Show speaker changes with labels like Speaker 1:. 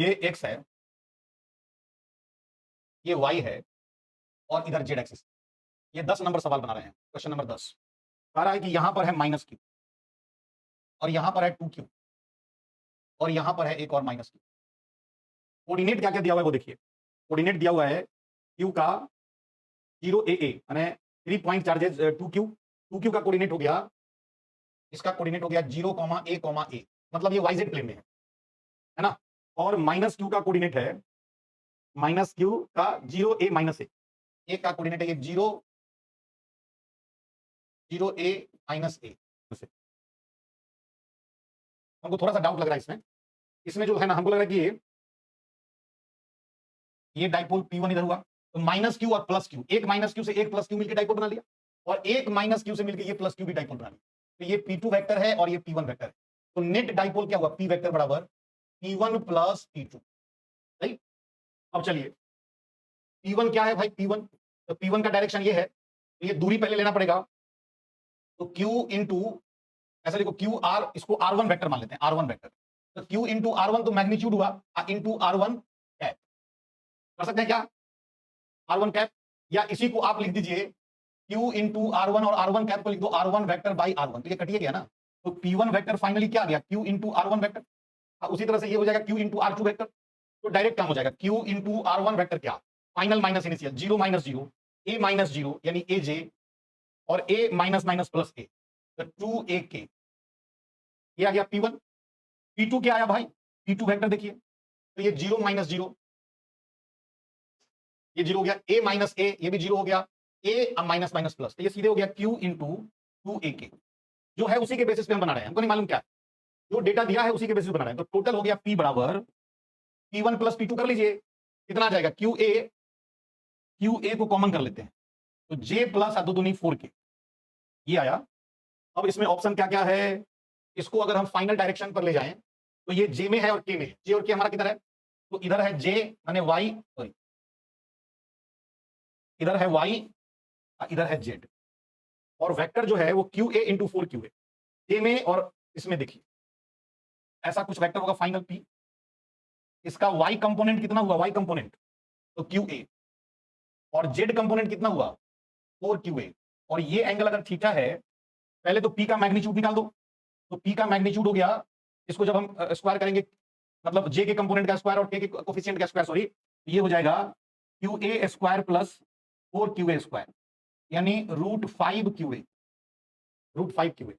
Speaker 1: ये x है, ये y है और इधर z एक्सिस। ये 10 नंबर सवाल बना रहे हैं, क्वेश्चन नंबर 10 कह रहा है कि यहां पर है -q और यहां पर है 2q और यहां पर है एक और -q। कोऑर्डिनेट क्या क्या दिया हुआ है वो देखिए। कोऑर्डिनेट दिया हुआ है q का 0 a a यानी 3 पॉइंट चार्जेस 2q। 2q का कोऑर्डिनेट हो गया, इसका कोऑर्डिनेट हो गया 0, a, मतलब ये yz प्लेन में है ना। और -q का कोऑर्डिनेट है -q का 0 a -a, एक का कोऑर्डिनेट है ये 0 a -a। हमको थोड़ा सा डाउट लग रहा है इसमें जो है ना, हमको लग रहा है कि ये डाइपोल P1 इधर हुआ तो -q और +q, एक -q से एक +q मिलकर डाइपोल बना लिया और एक -q से मिलकर ये +q भी डाइपोल बना लिया। तो ये P2 वेक्टर है और ये P1 वेक्टर है। तो नेट डाइपोल क्या हुआ, P वेक्टर बराबर P1 + P2। सही। अब चलिए P1 क्या है भाई, P1 तो P1 का डायरेक्शन ये है, तो ये दूरी पहले लेना पड़ेगा। तो q इंटू ऐसा लिखो q r, इसको r1 वेक्टर मान लेते हैं, r1 वेक्टर। तो q इंटू r1 तो मैग्नीट्यूड हुआ, इंटू r1 कैप कर सकते हैं क्या, r1 कैप, या इसी को आप लिख दीजिए q इंटू r1 और r1 कैप को लिख दो r1 वेक्टर बाई r1, तो ये कटिए गया ना। तो p1 वेक्टर फाइनली क्या आ गया, q इंटू r1 वेक्टर। उसी तरह से ये हो जाएगा q इंटू r2 वेक्टर। तो डायरेक्ट काम हो जाएगा q इंटू r1 वेक्टर क्या, फाइनल माइनस इनिशियल, 0 -0 a -0 यानी aj और a minus minus plus a, तो 2ak ये आ गया P1। P2 क्या आया भाई, P2 वेक्टर देखिए, तो ये 0 -0 ये 0 हो गया, a माइनस a ये भी 0 हो गया, a माइनस माइनस प्लस, तो ये सीधे हो गया q इंटू 2ak। जो है उसी के बेसिस पे हम बना रहे हैं, हमको नहीं मालूम क्या जो डेटा दिया है उसी के बेसिस पे बना रहे हैं। तो टोटल हो गया P बराबर P1 + P2 कर लीजिए, कितना आ जाएगा QA को कॉमन कर लेते हैं तो j प्लस 2 दूनी 4k ये आया। अब इसमें ऑप्शन क्या क्या है, इसको अगर हम फाइनल डायरेक्शन पर ले जाएं तो ये j में है और k में है। j और k हमारा किधर है, तो इधर है j माने y, सॉरी इधर है y, इधर है z, और वेक्टर जो है वो QA इंटू 4q है j में। और इसमें देखिए ऐसा कुछ वेक्टर होगा फाइनल P, इसका y कंपोनेंट कितना हुआ, y कंपोनेंट तो QA, और z कंपोनेंट कितना हुआ 4QA। और ये एंगल अगर थीटा है, पहले तो P का मैग्नीट्यूड निकाल दो, तो P का मैग्नीट्यूड हो गया, इसको जब हम स्क्वायर करेंगे मतलब j के कंपोनेंट का स्क्वायर और k के कोफिशिएंट का स्क्वायर, सॉरी, ये हो जाएगा QA square plus 4QA square यानी √5QA, √5QA।